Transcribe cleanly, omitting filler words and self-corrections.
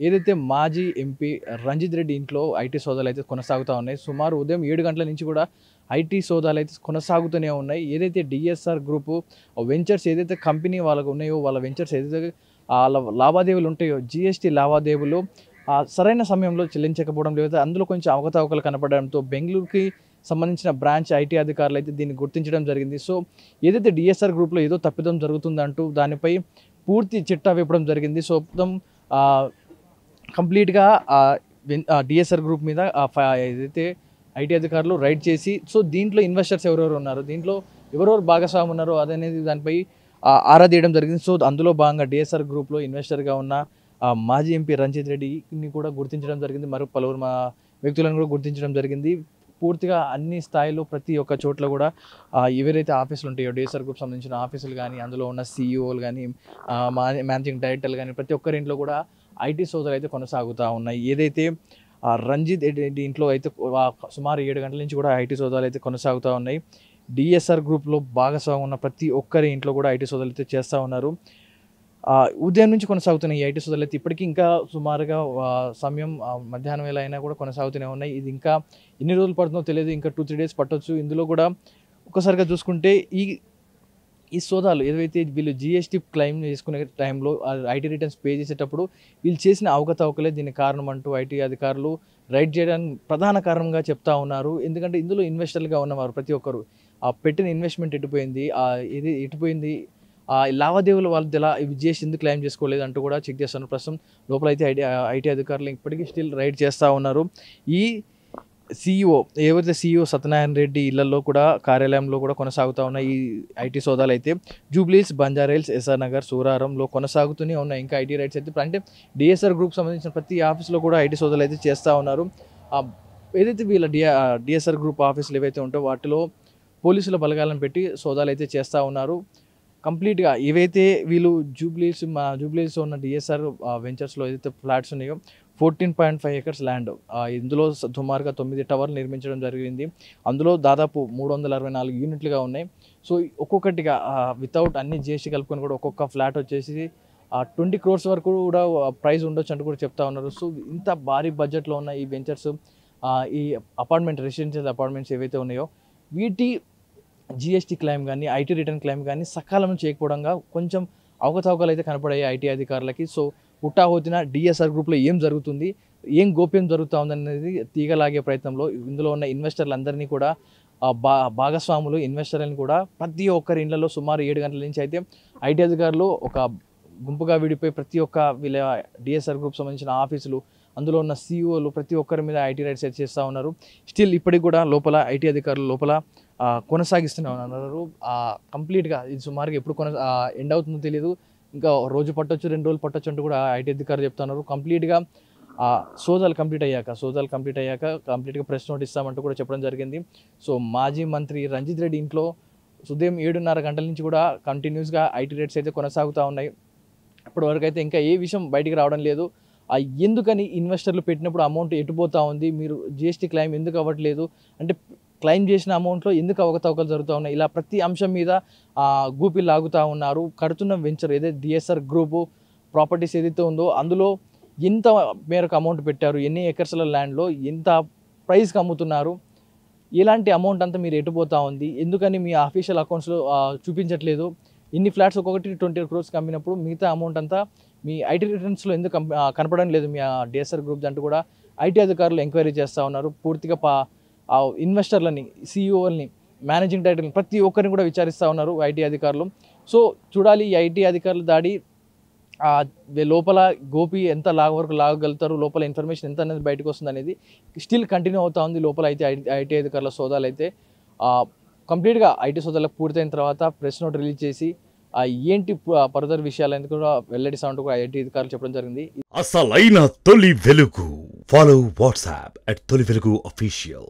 ఏదైతే మాజీ ఎంపీ రంజిత్ రెడ్డి ఇంట్లో ఐటీ సోదాలు అయితే కొనసాగుతూ ఉన్నాయి. సుమారు ఉదయం 7 గంటల నుంచి కూడా ఐటీ సోదాలు అయితే కొనసాగుతూనే ఉన్నాయి. ఏదైతే డిఎస్ఆర్ గ్రూపు వెంచర్స్ ఏదైతే కంపెనీ వాళ్ళకు ఉన్నాయో, వాళ్ళ వెంచర్స్ ఏదైతే లావాదేవీలు ఉంటాయో, జీఎస్టీ లావాదేవీలు సరైన సమయంలో చెల్లించకపోవడం, లేదా అందులో కొంచెం అవకతవకలు కనపడడంతో బెంగళూరుకి సంబంధించిన బ్రాంచ్ ఐటీ అధికారులు అయితే దీన్ని గుర్తించడం జరిగింది. సో ఏదైతే డిఎస్ఆర్ గ్రూప్లో ఏదో తప్పిదం జరుగుతుందంటూ దానిపై పూర్తి చిట్టా విప్పడం జరిగింది. సో మొత్తం కంప్లీట్గా డిఎస్ఆర్ గ్రూప్ మీద ఏదైతే ఐటీ అధికారులు రైడ్ చేసి, సో దీంట్లో ఇన్వెస్టర్స్ ఎవరెవరు ఉన్నారు, దీంట్లో ఎవరెవరు భాగస్వామి ఉన్నారో అదనేది దానిపై ఆరా తీయడం జరిగింది. సో అందులో భాగంగా డిఎస్ఆర్ గ్రూప్లో ఇన్వెస్టర్గా ఉన్న మాజీ ఎంపీ రంజిత్ రెడ్డిని కూడా గుర్తించడం జరిగింది. పలువురు వ్యక్తులను కూడా గుర్తించడం జరిగింది. పూర్తిగా అన్ని స్థాయిలో ప్రతి ఒక్క చోట్ల కూడా ఎవరైతే ఆఫీసులు ఉంటాయో, డిఎస్ఆర్ గ్రూప్ సంబంధించిన ఆఫీసులు కానీ, అందులో ఉన్న సీఈఓలు కానీ, మేనేజింగ్ డైరెక్టర్లు కానీ, ప్రతి ఒక్కరి ఇంట్లో కూడా ఐటీ సోదాలు అయితే కొనసాగుతూ ఉన్నాయి. ఏదైతే రంజిత్ రెడ్డి ఇంట్లో అయితే సుమారు 7 గంటల నుంచి కూడా ఐటీ సోదాలు అయితే కొనసాగుతూ ఉన్నాయి. డిఎస్ఆర్ గ్రూప్లో భాగస్వామ్యం ఉన్న ప్రతి ఒక్కరి ఇంట్లో కూడా ఐటీ సోదాలు అయితే చేస్తూ ఉన్నారు. ఉదయం నుంచి కొనసాగుతున్న ఈ ఐటీ సోదాలు అయితే ఇప్పటికీ ఇంకా సుమారుగా సమయం మధ్యాహ్నం వేళ అయినా కూడా కొనసాగుతూనే ఉన్నాయి. ఇది ఇంకా ఎన్ని రోజులు పడుతుందో తెలియదు, ఇంకా 2-3 డేస్ పట్టొచ్చు. ఇందులో కూడా ఒక్కసారిగా చూసుకుంటే ఈ సోదాలు ఏదైతే వీళ్ళు జీఎస్టీ క్లెయిమ్ చేసుకునే టైంలో ఐటీ రిటర్న్స్ పే చేసేటప్పుడు వీళ్ళు చేసిన అవకతవకలే దీనికి కారణం అంటూ ఐటీ అధికారులు రైడ్ చేయడానికి ప్రధాన కారణంగా చెప్తా ఉన్నారు. ఎందుకంటే ఇందులో ఇన్వెస్టర్లుగా ఉన్నవారు ప్రతి ఒక్కరు పెట్టిన ఇన్వెస్ట్మెంట్ ఎటుపోయింది, ఇది ఎటుపోయింది, లావాదేవీల వాళ్ళ ఇలా ఇవి చేసి ఎందుకు క్లెయిమ్ చేసుకోలేదు అంటూ కూడా చెక్ చేస్తున్నారు. ప్రస్తుతం లోపల అయితే ఐటీ అధికారులు ఇప్పటికీ స్టిల్ రైడ్ చేస్తూ ఉన్నారు. ఈ ఏవైతే సీఈఓ సత్యనారాయణ రెడ్డి ఇళ్లలో కూడా, కార్యాలయంలో కూడా కొనసాగుతూ ఉన్నాయి ఈ ఐటీ సోదాలు అయితే. జూబ్లీస్, బంజారాహిల్స్, ఎస్ఆర్ నగర్, సూరారంలో కొనసాగుతూనే ఉన్నాయి ఇంకా ఐటీ రైట్స్ అయితే. అంటే డిఎస్ఆర్ గ్రూప్ సంబంధించిన ప్రతి ఆఫీస్లో కూడా ఐటీ సోదాలు అయితే చేస్తూ ఉన్నారు. ఏదైతే వీళ్ళ డిఎస్ఆర్ గ్రూప్ ఆఫీసులు ఏవైతే ఉంటాయో వాటిలో పోలీసుల బలగాలను పెట్టి సోదాలు అయితే చేస్తూ ఉన్నారు. కంప్లీట్గా ఏవైతే వీళ్ళు జూబ్లీస్ ఉన్న డిఎస్ఆర్ వెంచర్స్లో ఏదైతే ఫ్లాట్స్ ఉన్నాయో 14.5 acres ల్యాండ్, ఇందులో సుమారుగా 9 టవర్లు నిర్మించడం జరిగింది. అందులో దాదాపు 364 యూనిట్లుగా ఉన్నాయి. సో ఒక్కొక్కటిగా వితౌట్ అన్ని జిఎస్టీ కలుపుకొని కూడా ఒక్కొక్క ఫ్లాట్ వచ్చేసి 20 crores వరకు కూడా ప్రైస్ ఉండొచ్చు అంటూ కూడా చెప్తా ఉన్నారు. సో ఇంత భారీ బడ్జెట్లో ఉన్న ఈ వెంచర్స్, ఈ రెసిడెన్షియల్ అపార్ట్మెంట్స్ ఏవైతే ఉన్నాయో వీటి జీఎస్టీ క్లెయిమ్ కానీ, ఐటీ రిటర్న్ క్లెయిమ్ కానీ సకాలంలో చేయకపోవడంగా కొంచెం అవకతవకలు అయితే కనపడాయి ఐటీ అధికారులకి. సో హుటాహుటిన డిఎస్ఆర్ గ్రూప్లో ఏం జరుగుతుంది, ఏం గోప్యం జరుగుతూ ఉందనేది తీగలాగే ప్రయత్నంలో ఇందులో ఉన్న ఇన్వెస్టర్లందరినీ కూడా భాగస్వాములు ఇన్వెస్టర్లను కూడా ప్రతి ఒక్కరి ఇళ్లలో సుమారు 7 గంటల నుంచి అయితే ఐటీ అధికారులు ఒక గుంపుగా విడిపోయి ప్రతి ఒక్క వీళ్ళ డిఎస్ఆర్ గ్రూప్ సంబంధించిన ఆఫీసులు, అందులో ఉన్న సీఈఓలు ప్రతి ఒక్కరి మీద ఐటీ రైట్స్ అయితే చేస్తూ ఉన్నారు. స్టిల్ ఇప్పటికి కూడా లోపల ఐటీ అధికారులు లోపల కొనసాగిస్తూనే ఉన్నారు. కంప్లీట్గా ఇది సుమారుగా ఎప్పుడు ఎండ్ అవుతుందో తెలియదు, ఇంకా రోజు పట్టొచ్చు, 2 రోజులు పట్టొచ్చు అంటూ కూడా ఐటీ అధికారులు చెప్తున్నారు. కంప్లీట్గా సోదాలు కంప్లీట్ అయ్యాక కంప్లీట్గా ప్రెస్ నోట్ ఇస్తామంటూ కూడా చెప్పడం జరిగింది. సో మాజీ మంత్రి రంజిత్ రెడ్డి ఇంట్లో ఉదయం 7:30 గంటల నుంచి కూడా కంటిన్యూస్గా ఐటీ రేట్స్ అయితే కొనసాగుతూ ఉన్నాయి. ఇప్పటివరకు అయితే ఇంకా ఏ విషయం బయటికి రావడం లేదు. ఎందుకని ఇన్వెస్టర్లు పెట్టినప్పుడు అమౌంట్ ఎటుపోతూ ఉంది, మీరు జీఎస్టీ క్లెయిమ్ ఎందుకు అవ్వట్లేదు, అంటే క్లెయిమ్ చేసిన అమౌంట్లో ఎందుకు అవకతవకలు జరుగుతూ ఉన్నాయి, ఇలా ప్రతి అంశం మీద గూపి లాగుతూ ఉన్నారు. కడుతున్న వెంచర్ ఏదైతే డిఎస్ఆర్ గ్రూపు ప్రాపర్టీస్ ఏదైతే ఉందో అందులో ఎంత మేరకు అమౌంట్ పెట్టారు, ఎన్ని ఎకర్స్ల ల్యాండ్లో ఎంత ప్రైస్కి అమ్ముతున్నారు, ఎలాంటి అమౌంట్ అంతా మీరు ఎటుపోతూ ఉంది, ఎందుకని మీ అఫీషియల్ అకౌంట్స్లో చూపించట్లేదు, ఇన్ని ఫ్లాట్స్ ఒక్కొక్కటి 20 crores అమ్మినప్పుడు మిగతా అమౌంట్ అంతా మీ ఐటీ రిటర్న్స్లో ఎందుకు కనపడడం లేదు మీ డిఎస్ఆర్ గ్రూప్ అంటూ కూడా ఐటీ అధికారులు ఎంక్వైరీ చేస్తూ ఉన్నారు. పూర్తిగా ఇన్వెస్టర్లని, సీఈఓల్ని, మేనేజింగ్ డైరెక్టర్ని ప్రతి ఒక్కరిని కూడా విచారిస్తూ ఉన్నారు ఐటీ అధికారులు. సో చూడాలి ఈ ఐటీ అధికారుల దాడి లోపల గోపి ఎంత వరకు లాగగలుగుతారు, లోపల ఇన్ఫర్మేషన్ ఎంత అనేది బయటకు వస్తుంది అనేది స్టిల్ కంటిన్యూ అవుతూ ఉంది. లోపల అయితే ఐటీ అధికారుల సోదాలు అయితే కంప్లీట్గా ఐటీ సోదాలకు పూర్తయిన తర్వాత ప్రెస్ నోట్ రిలీజ్ చేసి ఏంటి ఫర్దర్ విషయాలు కూడా వెల్లడిస్తామంటూ కూడా ఐటీ అధికారులు చెప్పడం జరిగింది. అసలైన తొలి వెలుగు. ఫాలో వాట్సాప్ @తొలి వెలుగు official.